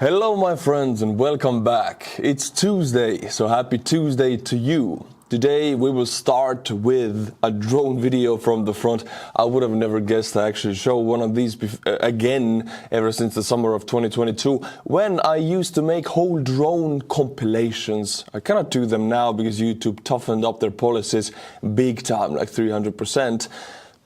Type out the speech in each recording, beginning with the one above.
Hello my friends and welcome back. It's Tuesday, so happy Tuesday to you. Today we will start with a drone video from the front. I would have never guessed to actually show one of these again ever since the summer of 2022 when I used to make whole drone compilations. I cannot do them now because YouTube toughened up their policies big time, like 300%.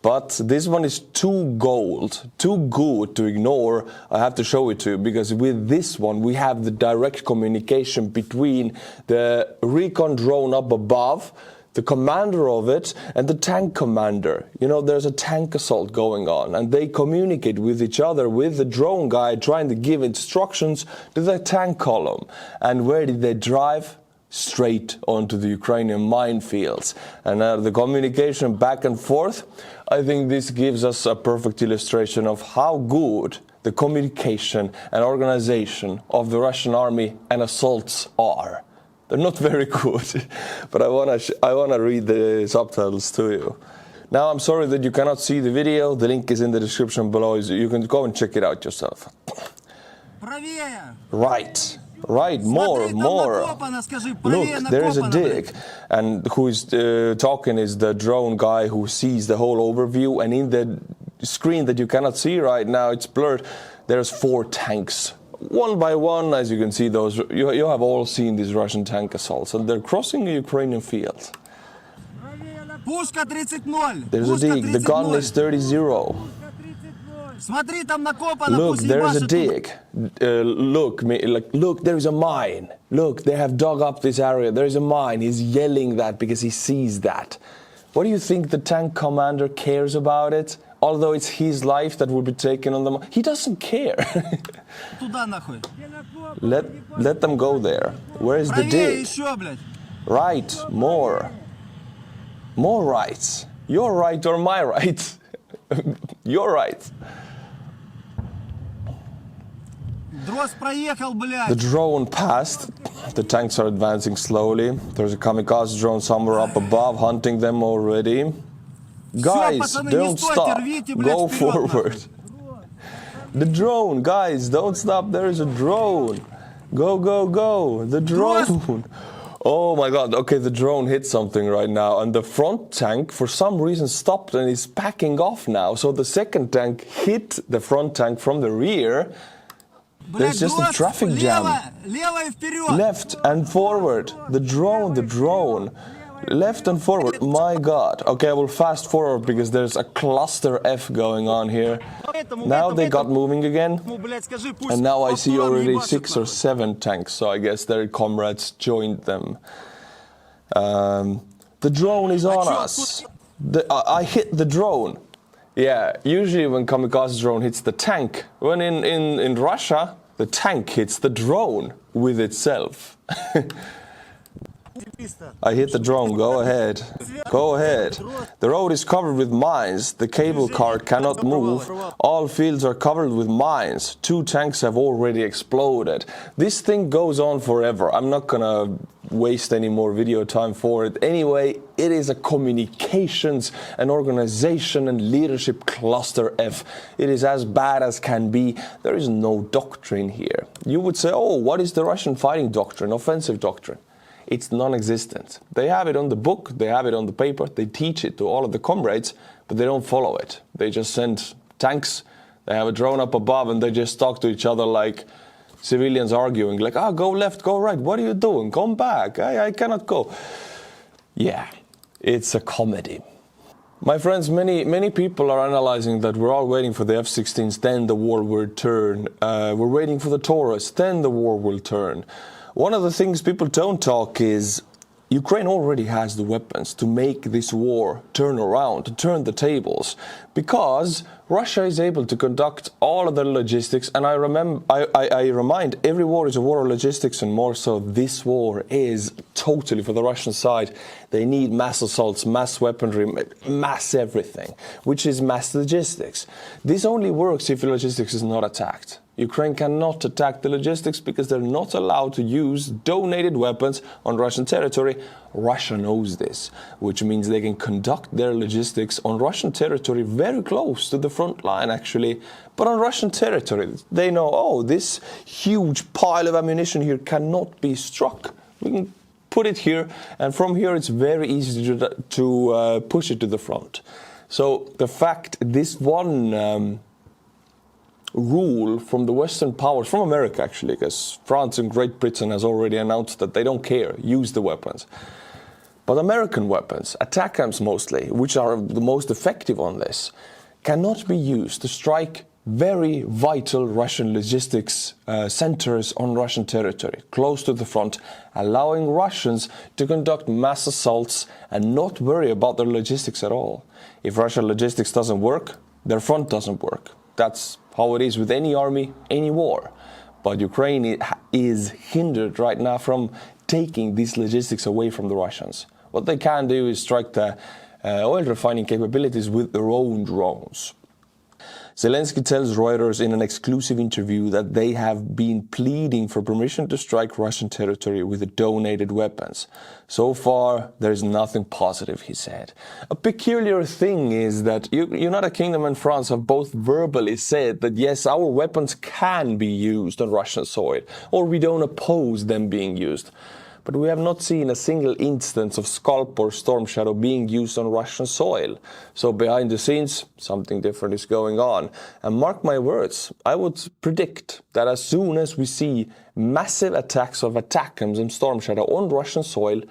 But this one is too gold, too good to ignore. I have to show it to you because with this one we have the direct communication between the recon drone up above, the commander of it, and the tank commander. You know, there's a tank assault going on and they communicate with each other with the drone guy trying to give instructions to the tank column. And where did they drive? Straight onto the Ukrainian minefields. And the communication back and forth, I think this gives us a perfect illustration of how good the communication and organization of the Russian army and assaults are. They're not very good, but I wanna read the subtitles to you. Now, I'm sorry that you cannot see the video. The link is in the description below. You can go and check it out yourself. Right, more. Look, there is a dig. And who is talking is the drone guy who sees the whole overview. And in the screen that you cannot see right now, it's blurred, there's 4 tanks. One by one, as you can see, those you have all seen these Russian tank assaults. And they're crossing a Ukrainian field. There's a dig. The gun is 30-0. Look, there's a dig. Look, there's a mine. Look, they have dug up this area. There's a mine. He's yelling that because he sees that. What do you think the tank commander cares about it? Although it's his life that will be taken on the mine. He doesn't care. Let them go there. Where is the dig? Right, more. More rights. Your right or my right? Your right. The drone passed. The tanks are advancing slowly. There's a kamikaze drone somewhere up above hunting them already. Guys, don't stop. Go forward. The drone, guys, don't stop. There is a drone. Go, go, go. The drone. Oh my God, okay, the drone hit something right now and the front tank for some reason stopped and is backing off now. So the second tank hit the front tank from the rear. There's just a traffic jam. Left and forward. The drone. Left and forward. My God. Okay, I will fast forward because there's a cluster F going on here. Now they got moving again. And now I see already 6 or 7 tanks. So I guess their comrades joined them. The drone is on us. I hit the drone. Yeah, usually when kamikaze drone hits the tank, when in Russia, the tank hits the drone with itself. I hit the drone, go ahead. Go ahead. The road is covered with mines. The cable car cannot move. All fields are covered with mines. 2 tanks have already exploded. This thing goes on forever. I'm not gonna waste any more video time for it. Anyway, it is a communications and organization and leadership cluster F. It is as bad as can be. There is no doctrine here. You would say, oh, what is the Russian fighting doctrine, offensive doctrine? It's non-existent. They have it on the book, they have it on the paper, they teach it to all of the comrades, but they don't follow it. They just send tanks, they have a drone up above, and they just talk to each other like civilians arguing, like, go left, go right, what are you doing? Come back, I cannot go. Yeah, it's a comedy. My friends, many people are analyzing that we're all waiting for the F-16s, then the war will turn. We're waiting for the Taurus, then the war will turn. One of the things people don't talk is Ukraine already has the weapons to make this war turn around, to turn the tables, because Russia is able to conduct all of the logistics. And I remind, every war is a war of logistics, and more so this war is totally for the Russian side. They need mass assaults, mass weaponry, mass everything, which is mass logistics. This only works if the logistics is not attacked. Ukraine cannot attack the logistics because they're not allowed to use donated weapons on Russian territory. Russia knows this, which means they can conduct their logistics on Russian territory very close to the front line, actually. But on Russian territory, they know, oh, this huge pile of ammunition here cannot be struck. We can put it here, and from here it's very easy to push it to the front. So the fact this one rule from the Western powers, from America actually, because France and Great Britain has already announced that they don't care, use the weapons. But American weapons, ATACMS mostly, which are the most effective on this, cannot be used to strike very vital Russian logistics centers on Russian territory, close to the front, allowing Russians to conduct mass assaults and not worry about their logistics at all. If Russian logistics doesn't work, their front doesn't work. That's how it is with any army, any war. But Ukraine is hindered right now from taking these logistics away from the Russians. What they can do is strike the oil refining capabilities with their own drones. Zelensky tells Reuters in an exclusive interview that they have been pleading for permission to strike Russian territory with donated weapons. So far, there is nothing positive, he said. A peculiar thing is that United Kingdom and France have both verbally said that yes, our weapons can be used on Russian soil, or we don't oppose them being used. But we have not seen a single instance of Scalp or Storm Shadow being used on Russian soil. So behind the scenes, something different is going on. And mark my words, I would predict that as soon as we see massive attacks of ATACMS and Storm Shadow on Russian soil,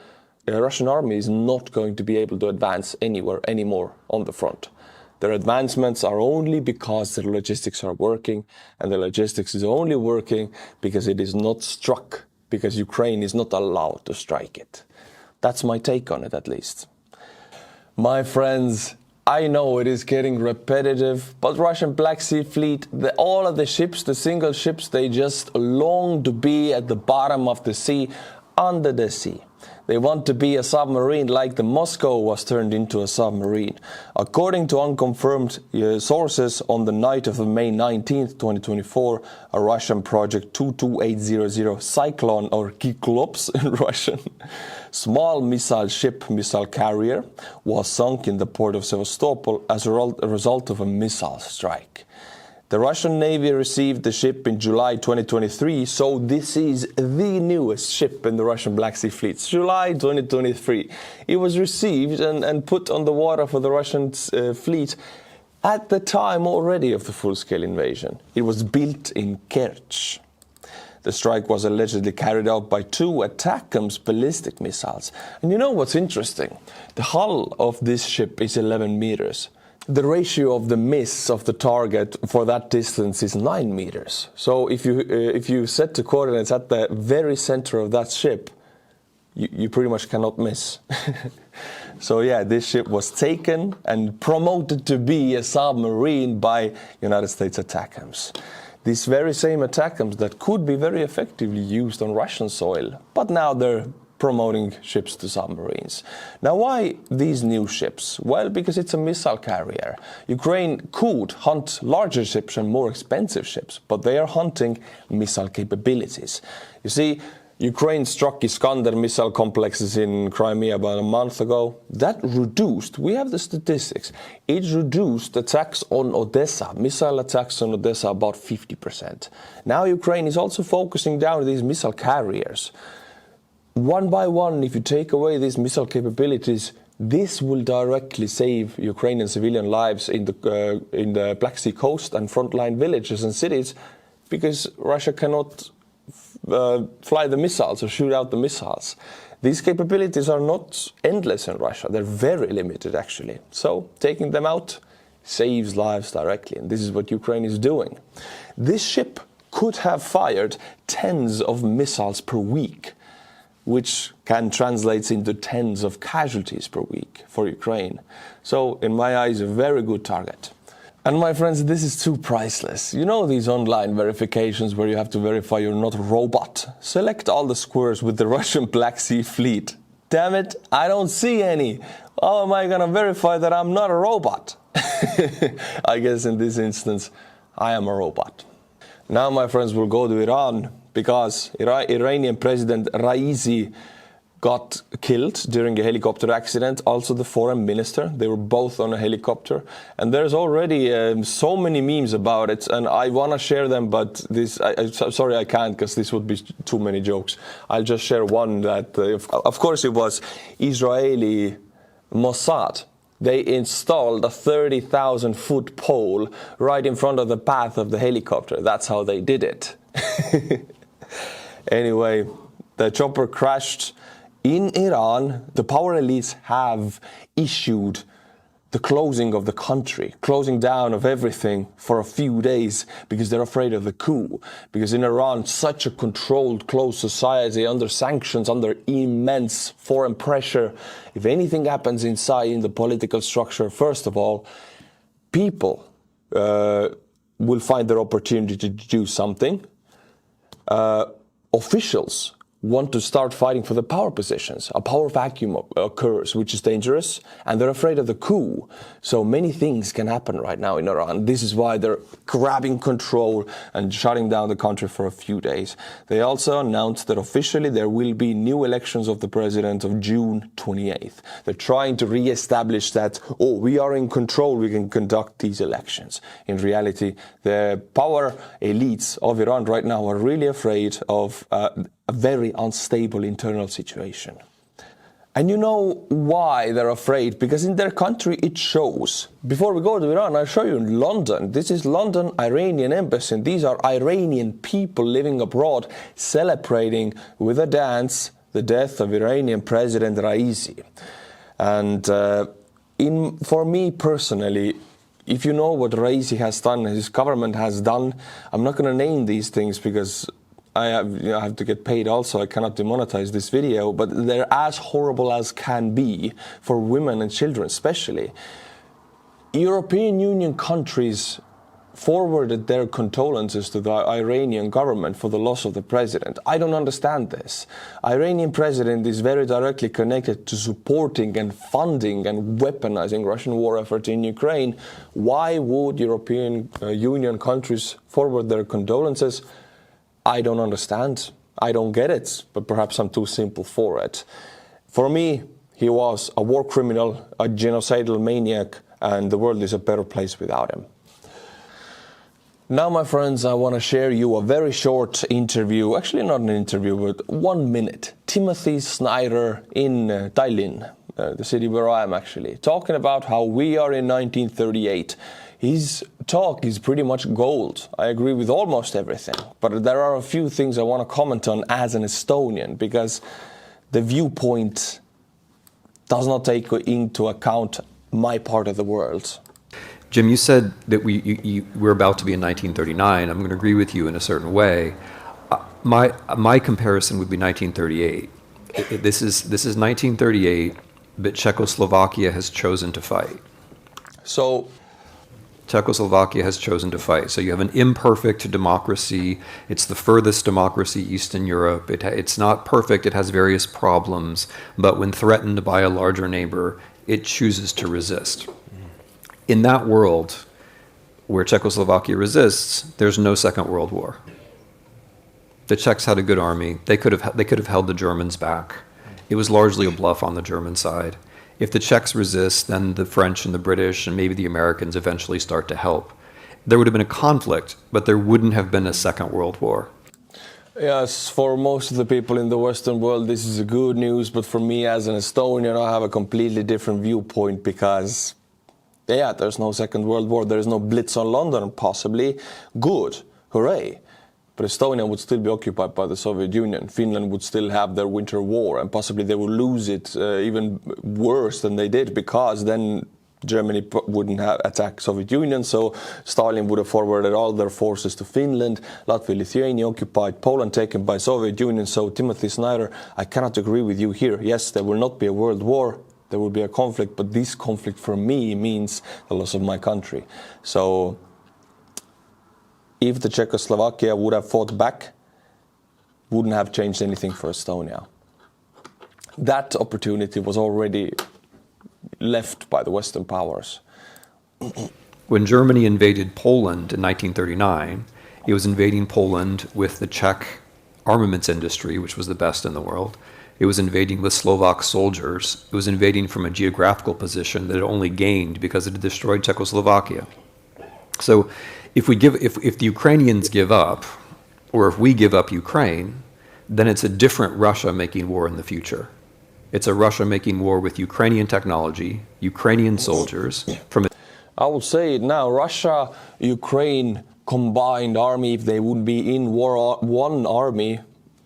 the Russian army is not going to be able to advance anywhere anymore on the front. Their advancements are only because their logistics are working, and the logistics is only working because it is not struck, because Ukraine is not allowed to strike it. That's my take on it, at least. My friends, I know it is getting repetitive, but Russian Black Sea Fleet, all of the ships, the single ships, they just long to be at the bottom of the sea, under the sea. They want to be a submarine like the Moscow was turned into a submarine. According to unconfirmed sources, on the night of May 19th, 2024, a Russian project 22800 Cyclone, or Kyklops in Russian, small missile carrier, was sunk in the port of Sevastopol as a result of a missile strike. The Russian Navy received the ship in July 2023, so this is the newest ship in the Russian Black Sea Fleet. July 2023. It was received and put on the water for the Russian fleet at the time already of the full-scale invasion. It was built in Kerch. The strike was allegedly carried out by 2 ATACMS ballistic missiles. And you know what's interesting? The hull of this ship is 11 meters. The ratio of the miss of the target for that distance is 9 meters. So if you set the coordinates at the very center of that ship, you pretty much cannot miss. So yeah, this ship was taken and promoted to be a submarine by United States ATACMS. These very same ATACMS that could be very effectively used on Russian soil, but now they're promoting ships to submarines. Now, why these new ships? Well, because it's a missile carrier. Ukraine could hunt larger ships and more expensive ships, but they are hunting missile capabilities. You see, Ukraine struck Iskander missile complexes in Crimea about a month ago. That reduced, we have the statistics, it reduced attacks on Odessa, missile attacks on Odessa about 50%. Now Ukraine is also focusing down these missile carriers. One by one, if you take away these missile capabilities, this will directly save Ukrainian civilian lives in the Black Sea coast and frontline villages and cities, because Russia cannot fly the missiles or shoot out the missiles. These capabilities are not endless in Russia. They're very limited, actually. So taking them out saves lives directly, and this is what Ukraine is doing. This ship could have fired tens of missiles per week, which can translate into tens of casualties per week for Ukraine. So, in my eyes, a very good target. And my friends, this is too priceless. You know these online verifications where you have to verify you're not a robot? Select all the squares with the Russian Black Sea Fleet. Damn it, I don't see any. How am I gonna verify that I'm not a robot? I guess in this instance, I am a robot. Now, my friends, we'll go to Iran because Iranian President Raisi got killed during a helicopter accident. Also the foreign minister, they were both on a helicopter. And there's already so many memes about it, and I want to share them, but sorry I can't, because this would be too many jokes. I'll just share one that, of course it was Israeli Mossad. They installed a 30,000 foot pole right in front of the path of the helicopter. That's how they did it. Anyway, the chopper crashed in Iran. The power elites have issued the closing of the country, closing down of everything for a few days because they're afraid of the coup. Because in Iran, such a controlled, closed society under sanctions, under immense foreign pressure, if anything happens inside in the political structure, first of all, people will find their opportunity to do something. Officials want to start fighting for the power positions. A power vacuum occurs, which is dangerous, and they're afraid of the coup. So many things can happen right now in Iran. This is why they're grabbing control and shutting down the country for a few days. They also announced that officially there will be new elections of the president of June 28th. They're trying to re-establish that, oh, we are in control, we can conduct these elections. In reality, the power elites of Iran right now are really afraid of a very unstable internal situation. And you know why they're afraid? Because in their country it shows. Before we go to Iran, I'll show you in London. This is London Iranian embassy. And these are Iranian people living abroad celebrating with a dance the death of Iranian President Raisi. And for me personally, if you know what Raisi has done, his government has done, I'm not going to name these things because I have to get paid also. I cannot demonetize this video, but they're as horrible as can be for women and children especially. European Union countries forwarded their condolences to the Iranian government for the loss of the president. I don't understand this. Iranian president is very directly connected to supporting and funding and weaponizing Russian war effort in Ukraine. Why would European Union countries forward their condolences? I don't understand. I don't get it, but perhaps I'm too simple for it. For me, he was a war criminal, a genocidal maniac, and the world is a better place without him. Now, my friends, I want to share you a very short interview, actually not an interview, but 1 minute. Timothy Snyder in Tallinn, the city where I am actually, talking about how we are in 1938. His talk is pretty much gold. I agree with almost everything, but there are a few things I want to comment on as an Estonian, because the viewpoint does not take into account my part of the world. Jim, you said that we're about to be in 1939. I'm going to agree with you in a certain way. My comparison would be 1938. This is 1938, but Czechoslovakia has chosen to fight. So Czechoslovakia has chosen to fight. So you have an imperfect democracy. It's the furthest democracy east in Europe. It's not perfect. It has various problems. But when threatened by a larger neighbor, it chooses to resist. In that world where Czechoslovakia resists, there's no Second World War. The Czechs had a good army. They could have held the Germans back. It was largely a bluff on the German side. If the Czechs resist, then the French and the British and maybe the Americans eventually start to help. There would have been a conflict, but there wouldn't have been a Second World War. Yes, for most of the people in the Western world, this is good news. But for me as an Estonian, I have a completely different viewpoint because, yeah, there's no Second World War. There's no blitz on London, possibly. Good. Hooray. But Estonia would still be occupied by the Soviet Union. Finland would still have their winter war, and possibly they would lose it even worse than they did, because then Germany wouldn't have attacked Soviet Union, so Stalin would have forwarded all their forces to Finland. Latvia, Lithuania occupied, Poland taken by Soviet Union. So Timothy Snyder, I cannot agree with you here. Yes, there will not be a world war. There will be a conflict, but this conflict for me means the loss of my country. So if the Czechoslovakia would have fought back, wouldn't have changed anything for Estonia. That opportunity was already left by the Western powers. When Germany invaded Poland in 1939, It was invading Poland with the Czech armaments industry, which was the best in the world. It was invading with Slovak soldiers. It was invading from a geographical position that it only gained because it had destroyed Czechoslovakia. So if the Ukrainians give up, or if we give up Ukraine, then it's a different Russia making war in the future. It's a Russia making war with Ukrainian technology, Ukrainian soldiers. I will say it now, Russia, Ukraine combined army, if they would be in war, one army,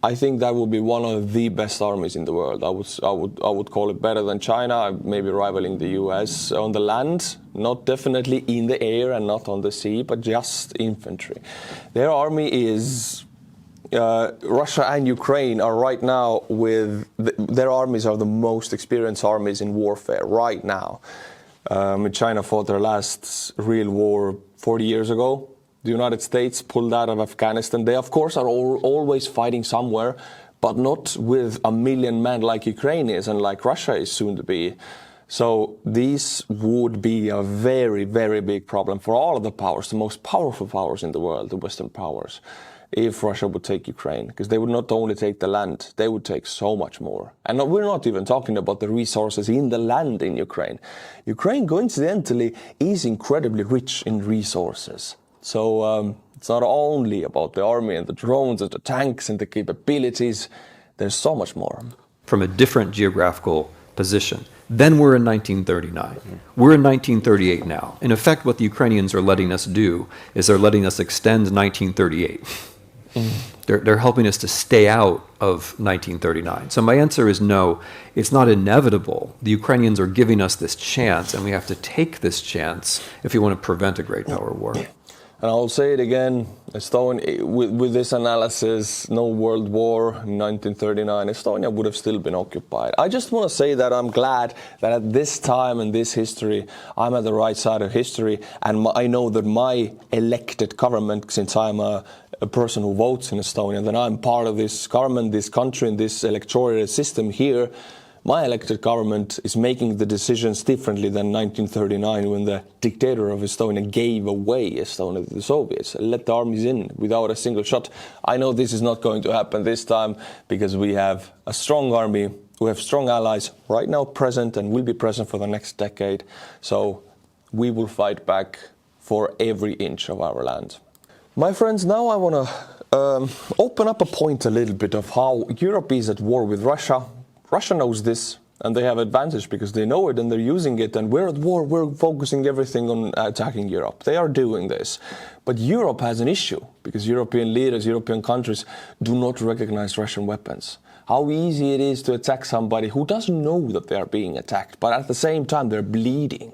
I think that would be one of the best armies in the world. I would call it better than China, maybe rivaling the US on the land, not definitely in the air and not on the sea, but just infantry. Their army is Russia and Ukraine are right now their armies are the most experienced armies in warfare right now. China fought their last real war 40 years ago. The United States pulled out of Afghanistan. They, of course, are always fighting somewhere, but not with 1 million men like Ukraine is and like Russia is soon to be. So these would be a very, very big problem for all of the powers, the most powerful powers in the world, the Western powers, if Russia would take Ukraine, because they would not only take the land, they would take so much more. And we're not even talking about the resources in the land in Ukraine. Ukraine, coincidentally, is incredibly rich in resources. So it's not only about the army and the drones and the tanks and the capabilities. There's so much more. From a different geographical position. Then we're in 1939. We're in 1938 now. In effect, what the Ukrainians are letting us do is they're letting us extend 1938. They're helping us to stay out of 1939. So my answer is no, it's not inevitable. The Ukrainians are giving us this chance, and we have to take this chance if we want to prevent a great power war. And I'll say it again, Estonia, with this analysis, no world war in 1939, Estonia would have still been occupied. I just want to say that I'm glad that at this time in this history, I'm at the right side of history, and I know that my elected government, since I'm a person who votes in Estonia, that I'm part of this government, this country, and this electoral system here. My elected government is making the decisions differently than 1939 when the dictator of Estonia gave away Estonia to the Soviets, let the armies in without a single shot. I know this is not going to happen this time because we have a strong army, we have strong allies right now present and will be present for the next decade. So we will fight back for every inch of our land. My friends, now I want to open up a point a little bit of how Europe is at war with Russia. Russia knows this, and they have advantage because they know it and they're using it, and we're at war, we're focusing everything on attacking Europe. They are doing this. But Europe has an issue because European leaders, European countries do not recognize Russian weapons. How easy it is to attack somebody who doesn't know that they are being attacked, but at the same time they're bleeding.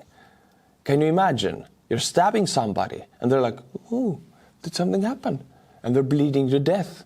Can you imagine? You're stabbing somebody and they're like, oh, did something happen? And they're bleeding to death.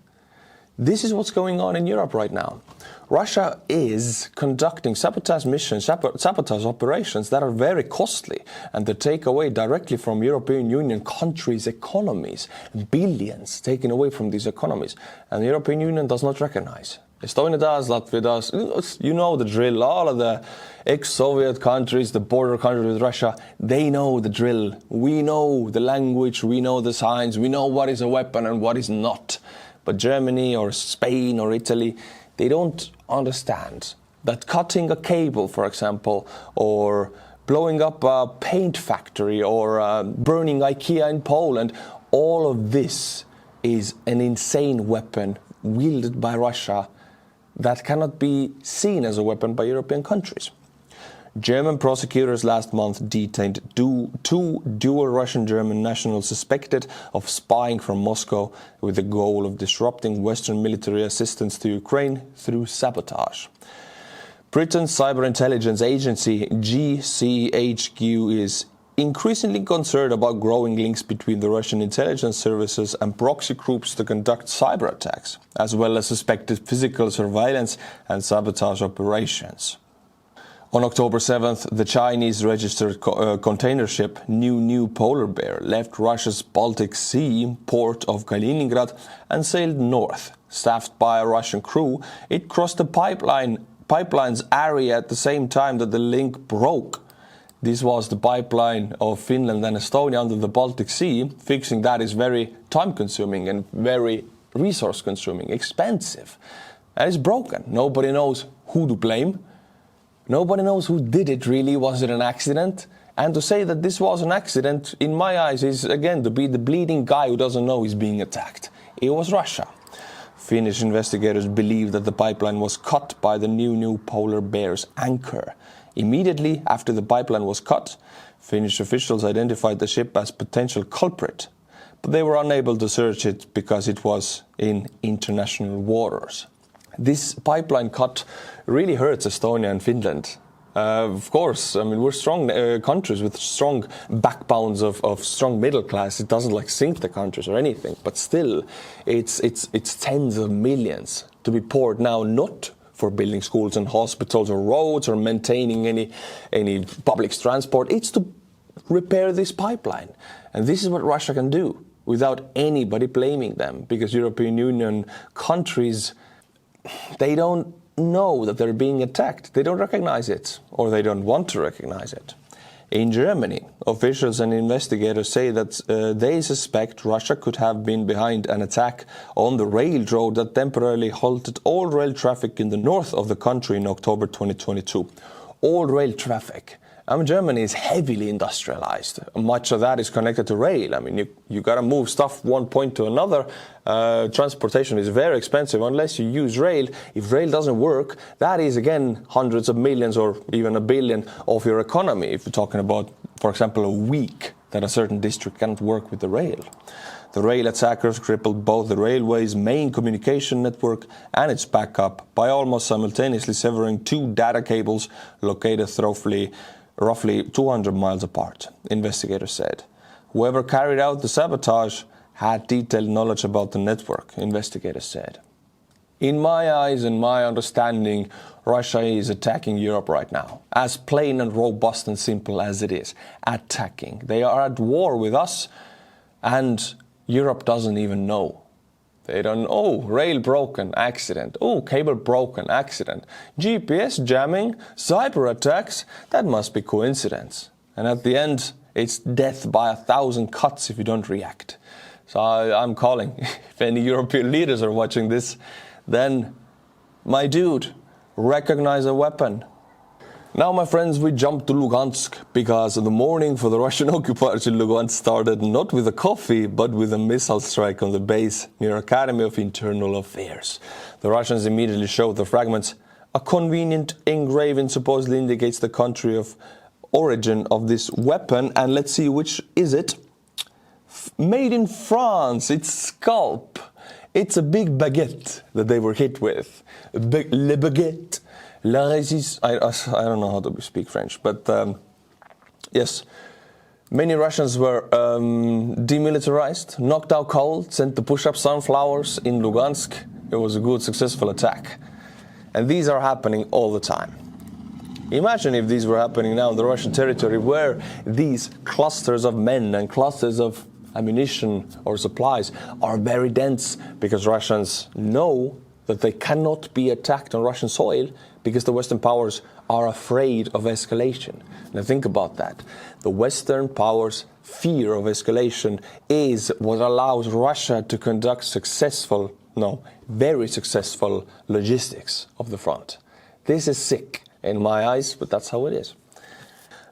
This is what's going on in Europe right now. Russia is conducting sabotage missions, sabotage operations that are very costly, and they take away directly from European Union countries' economies, billions taken away from these economies, and the European Union does not recognize. Estonia does, Latvia does, you know the drill. All of the ex-Soviet countries, the border countries with Russia, they know the drill. We know the language, we know the signs, we know what is a weapon and what is not. But Germany or Spain or Italy, they don't understand that cutting a cable, for example, or blowing up a paint factory or burning IKEA in Poland, all of this is an insane weapon wielded by Russia that cannot be seen as a weapon by European countries. German prosecutors last month detained two dual Russian-German nationals suspected of spying from Moscow with the goal of disrupting Western military assistance to Ukraine through sabotage. Britain's cyber intelligence agency GCHQ is increasingly concerned about growing links between the Russian intelligence services and proxy groups to conduct cyber attacks, as well as suspected physical surveillance and sabotage operations. On October 7th, the Chinese-registered container ship New Polar Bear left Russia's Baltic Sea port of Kaliningrad and sailed north. Staffed by a Russian crew, it crossed the pipeline's area at the same time that the link broke. This was the pipeline of Finland and Estonia under the Baltic Sea. Fixing that is very time-consuming and very resource-consuming, expensive. And it's broken. Nobody knows who to blame. Nobody knows who did it really. Was it an accident? And to say that this was an accident, in my eyes, is again to be the bleeding guy who doesn't know he's being attacked. It was Russia. Finnish investigators believe that the pipeline was cut by the new polar bear's anchor. Immediately after the pipeline was cut, Finnish officials identified the ship as potential culprit, but they were unable to search it because it was in international waters. This pipeline cut really hurts Estonia and Finland. Of course, I mean, we're strong countries with strong backbones of strong middle class. It doesn't sink the countries or anything, but still, it's tens of millions to be poured now, not for building schools and hospitals or roads or maintaining any public transport. It's to repair this pipeline. And this is what Russia can do without anybody blaming them, because European Union countries, they don't know that they're being attacked. They don't recognize it, or they don't want to recognize it. In Germany, officials and investigators say that they suspect Russia could have been behind an attack on the railroad that temporarily halted all rail traffic in the north of the country in October 2022. All rail traffic. Germany is heavily industrialized. Much of that is connected to rail. I mean, you got to move stuff one point to another. Transportation is very expensive unless you use rail. If rail doesn't work, that is, again, hundreds of millions or even $1 billion of your economy. If you're talking about, for example, a week that a certain district can't work with the rail. The rail attackers crippled both the railway's main communication network and its backup by almost simultaneously severing 2 data cables located roughly 200 miles apart, investigators said. Whoever carried out the sabotage had detailed knowledge about the network, investigators said. In my eyes and my understanding, Russia is attacking Europe right now, as plain and robust and simple as it is. Attacking. They are at war with us, and Europe doesn't even know. They don't, rail broken, accident. Cable broken, accident. GPS jamming, cyber attacks, that must be coincidence. And at the end, it's death by 1,000 cuts if you don't react. So I'm calling, if any European leaders are watching this, then, my dude, recognize a weapon. Now, my friends, we jump to Luhansk, because the morning for the Russian occupiers in Luhansk started not with a coffee, but with a missile strike on the base near Academy of Internal Affairs. The Russians immediately showed the fragments. A convenient engraving supposedly indicates the country of origin of this weapon, and let's see which is it. Made in France, it's scalp. It's a big baguette that they were hit with. Le baguette. La résistance. I don't know how to speak French, but yes. Many Russians were demilitarized, knocked out cold, sent to push up sunflowers in Luhansk. It was a good, successful attack. And these are happening all the time. Imagine if these were happening now in the Russian territory, where these clusters of men and clusters of ammunition or supplies are very dense, because Russians know that they cannot be attacked on Russian soil because the Western powers are afraid of escalation. Now think about that. The Western powers' fear of escalation is what allows Russia to conduct very successful logistics of the front. This is sick in my eyes, but that's how it is.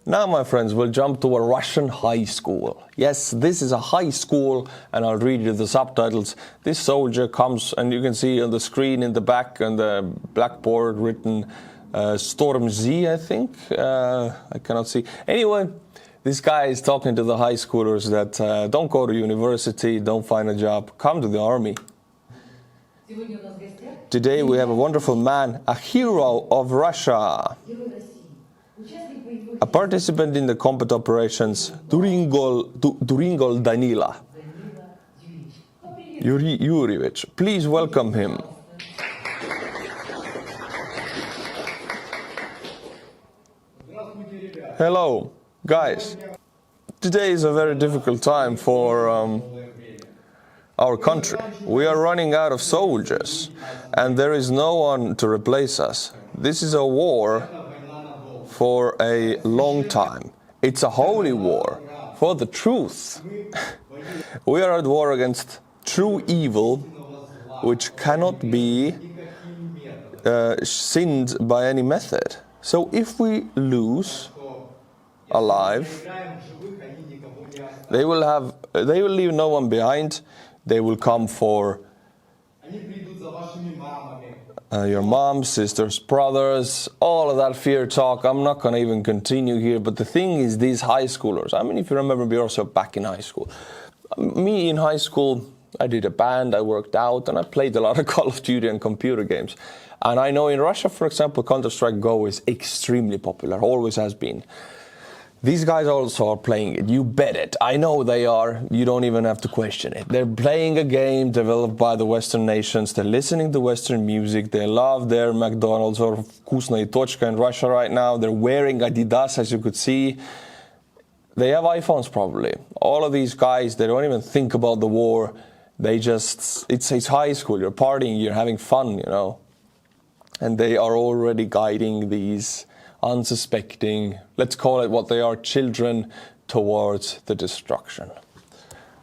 Now, my friends, we'll jump to a Russian high school. Yes, this is a high school, and I'll read you the subtitles. This soldier comes, and you can see on the screen in the back on the blackboard written Storm Z, I think. I cannot see. Anyway, this guy is talking to the high schoolers that don't go to university, don't find a job, come to the army. Today we have a wonderful man, a hero of Russia. A participant in the combat operations, Duringol Danila Yurievich. Please welcome him. Hello, guys. Today is a very difficult time for our country. We are running out of soldiers, and there is no one to replace us. This is a war for a long time. It's a holy war for the truth. We are at war against true evil, which cannot be sinned by any method. So if we lose alive, they will leave no one behind. They will come for your moms, sisters, brothers, all of that fear talk. I'm not going to even continue here. But the thing is, these high schoolers, I mean, if you remember me also back in high school, me in high school, I did a band, I worked out, and I played a lot of Call of Duty and computer games. And I know in Russia, for example, Counter-Strike Go is extremely popular, always has been. These guys also are playing it, you bet it. I know they are, you don't even have to question it. They're playing a game developed by the Western nations, they're listening to Western music, they love their McDonald's or Vkusnaya Tochka in Russia right now, they're wearing Adidas, as you could see. They have iPhones probably. All of these guys, they don't even think about the war. They just, it's high school, you're partying, you're having fun, you know. And they are already guiding these unsuspecting, let's call it what they are, children towards the destruction.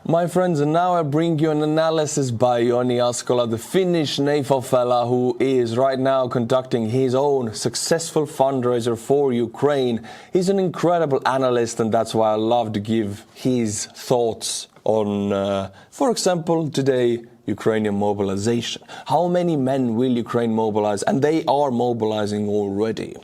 My friends, and now I bring you an analysis by Joni Askola, the Finnish NAFO fella who is right now conducting his own successful fundraiser for Ukraine. He's an incredible analyst, and that's why I love to give his thoughts on, for example, today, Ukrainian mobilization. How many men will Ukraine mobilize? And they are mobilizing already.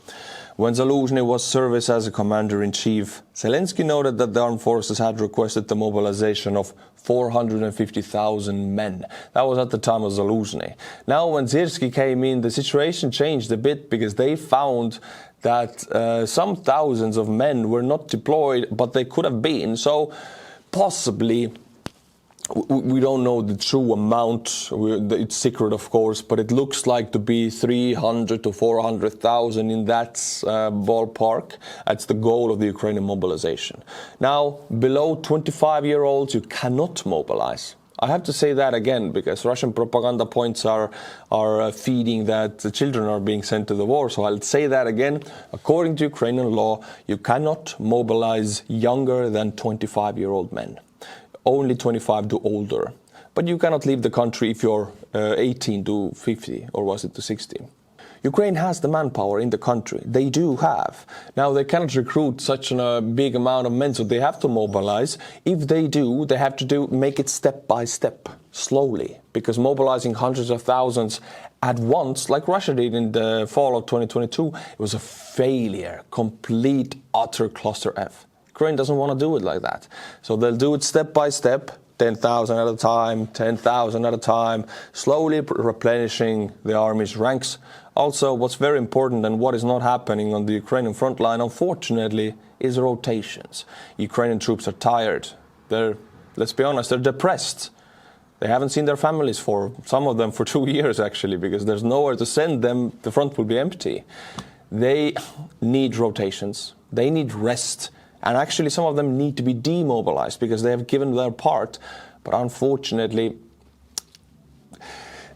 When Zaluzhny was service as a commander-in-chief, Zelensky noted that the armed forces had requested the mobilization of 450,000 men. That was at the time of Zaluzhny. Now, when Zirsky came in, the situation changed a bit because they found that some thousands of men were not deployed, but they could have been. So, possibly, we don't know the true amount, it's secret of course, but it looks like to be 300 to 400,000 in that ballpark. That's the goal of the Ukrainian mobilization. Now, below 25-year-olds, you cannot mobilize. I have to say that again, because Russian propaganda points are feeding that the children are being sent to the war. So I'll say that again. According to Ukrainian law, you cannot mobilize younger than 25-year-old men. Only 25 to older. But you cannot leave the country if you're 18 to 50, or was it to 60. Ukraine has the manpower in the country. They do have. Now, they cannot recruit such a big amount of men, so they have to mobilize. If they do, they have to make it step by step, slowly. Because mobilizing hundreds of thousands at once, like Russia did in the fall of 2022, it was a failure, complete, utter cluster F. Ukraine doesn't want to do it like that. So they'll do it step by step, 10,000 at a time, 10,000 at a time, slowly replenishing the army's ranks. Also, what's very important and what is not happening on the Ukrainian front line, unfortunately, is rotations. Ukrainian troops are tired. Let's be honest, they're depressed. They haven't seen their families some of them for 2 years actually, because there's nowhere to send them. The front will be empty. They need rotations. They need rest. And actually, some of them need to be demobilized because they have given their part. But unfortunately,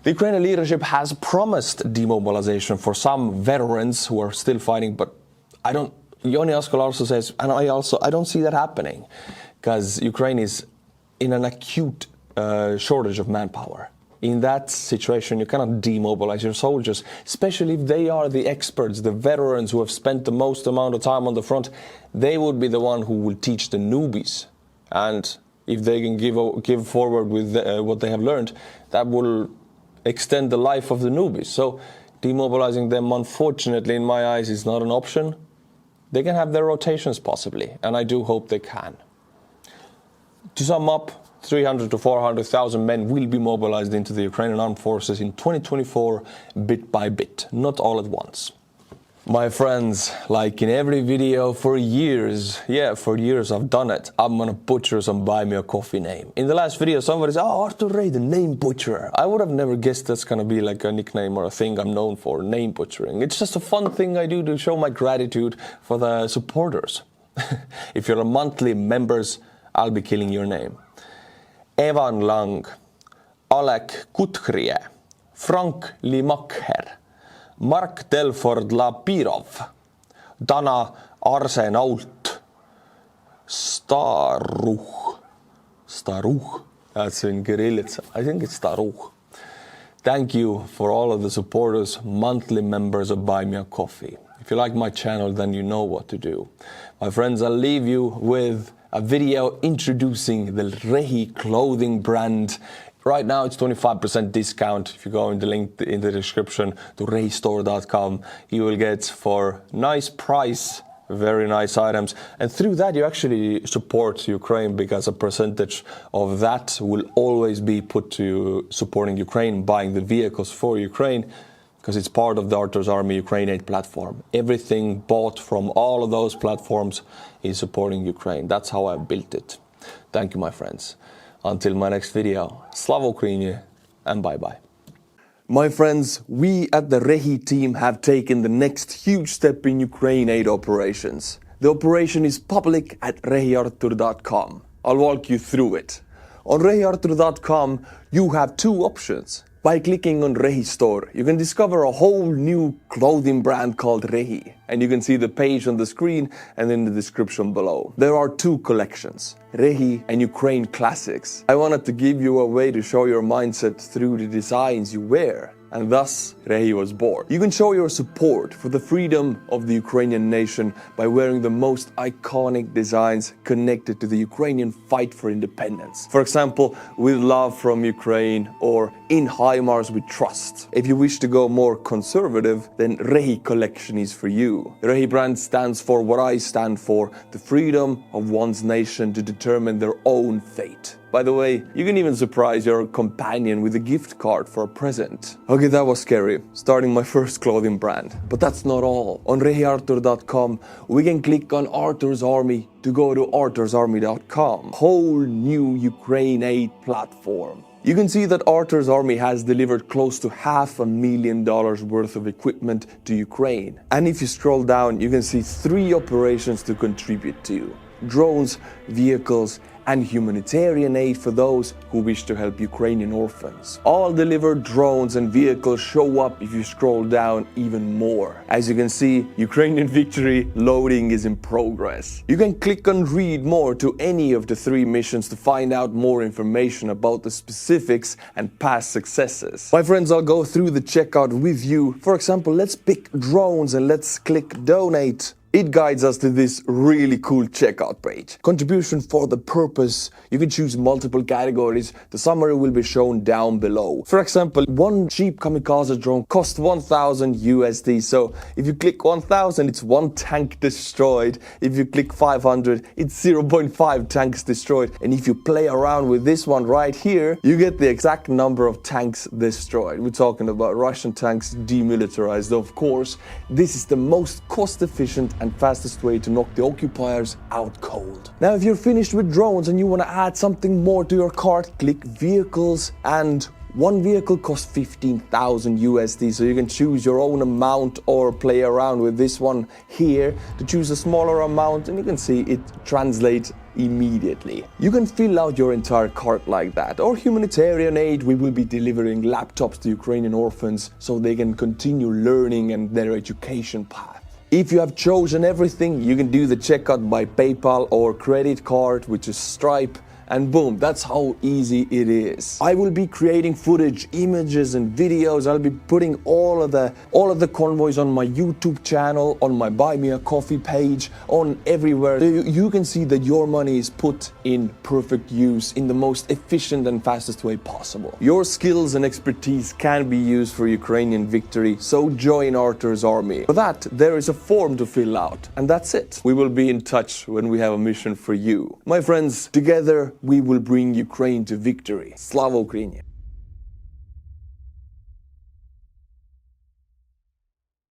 the Ukrainian leadership has promised demobilization for some veterans who are still fighting. But Joni Askola also says, and I don't see that happening because Ukraine is in an acute shortage of manpower. In that situation, you cannot demobilize your soldiers, especially if they are the experts, the veterans who have spent the most amount of time on the front. They would be the one who will teach the newbies. And if they can give forward with what they have learned, that will extend the life of the newbies. So demobilizing them, unfortunately, in my eyes, is not an option. They can have their rotations possibly, and I do hope they can. To sum up, 300 to 400,000 men will be mobilized into the Ukrainian armed forces in 2024, bit by bit, not all at once. My friends, like in every video for years I've done it, I'm gonna butcher some buy me a coffee name. In the last video, somebody said, Artur, the name butcher. I would have never guessed that's gonna be like a nickname or a thing I'm known for, name butchering. It's just a fun thing I do to show my gratitude for the supporters. If you're a monthly members, I'll be killing your name. Evan Lang, Alek Kutkrije, Frank Limakher, Mark Telford Lapirov, Dana Arsenault, Staruch. Staruch. That's in Kirillitsa. I think it's Staruch. Thank you for all of the supporters, monthly members of Buy Me a Coffee. If you like my channel, then you know what to do. My friends, I'll leave you with a video introducing the REHI clothing brand. Right now it's 25% discount. If you go in the link in the description to rehistore.com, you will get for nice price, very nice items. And through that, you actually support Ukraine, because a percentage of that will always be put to supporting Ukraine, buying the vehicles for Ukraine, because it's part of the Artur's Army Ukraine Aid platform. Everything bought from all of those platforms is supporting Ukraine. That's how I built it. Thank you, my friends. Until my next video, Slava Ukraini, and bye-bye. My friends, we at the REHI team have taken the next huge step in Ukraine aid operations. The operation is public at rehiartur.com. I'll walk you through it. On rehiartur.com, you have two options. By clicking on REHI Store, you can discover a whole new clothing brand called REHI, and you can see the page on the screen and in the description below. There are two collections, REHI and Ukraine Classics. I wanted to give you a way to show your mindset through the designs you wear, and thus REHI was born. You can show your support for the freedom of the Ukrainian nation by wearing the most iconic designs connected to the Ukrainian fight for independence. For example, with love from Ukraine, or in HIMARS with trust. If you wish to go more conservative, then REHI collection is for you. The REHI brand stands for what I stand for, the freedom of one's nation to determine their own fate. By the way, you can even surprise your companion with a gift card for a present. Okay, that was scary, starting my first clothing brand. But that's not all. On rehiartur.com, we can click on Artur's Army to go to artursarmy.com. Whole new Ukraine aid platform. You can see that Artur's Army has delivered close to $500,000 worth of equipment to Ukraine. And if you scroll down, you can see 3 operations to contribute to: drones, vehicles, and humanitarian aid for those who wish to help Ukrainian orphans. All delivered drones and vehicles show up if you scroll down even more. As you can see, Ukrainian victory loading is in progress. You can click on read more to any of the 3 missions to find out more information about the specifics and past successes. My friends, I'll go through the checkout with you. For example, let's pick drones and let's click donate. It guides us to this really cool checkout page. Contribution for the purpose. You can choose multiple categories. The summary will be shown down below. For example, one cheap kamikaze drone costs 1,000 USD. So if you click 1,000, it's 1 tank destroyed. If you click 500, it's 0.5 tanks destroyed. And if you play around with this one right here, you get the exact number of tanks destroyed. We're talking about Russian tanks demilitarized, of course. This is the most cost-efficient and fastest way to knock the occupiers out cold. Now, if you're finished with drones and you want to add something more to your cart, click vehicles, and one vehicle costs 15,000 USD, so you can choose your own amount or play around with this one here to choose a smaller amount, and you can see it translates immediately. You can fill out your entire cart like that. Or humanitarian aid, we will be delivering laptops to Ukrainian orphans so they can continue learning and their education path. If you have chosen everything, you can do the checkout by PayPal or credit card, which is Stripe, and boom, that's how easy it is. I will be creating footage, images, and videos. I'll be putting all of the convoys on my YouTube channel, on my Buy Me a Coffee page, on everywhere. So you can see that your money is put in perfect use in the most efficient and fastest way possible. Your skills and expertise can be used for Ukrainian victory, so join Artur's Army. For that, there is a form to fill out, and that's it. We will be in touch when we have a mission for you. My friends, together we will bring Ukraine to victory. Slava Ukraini!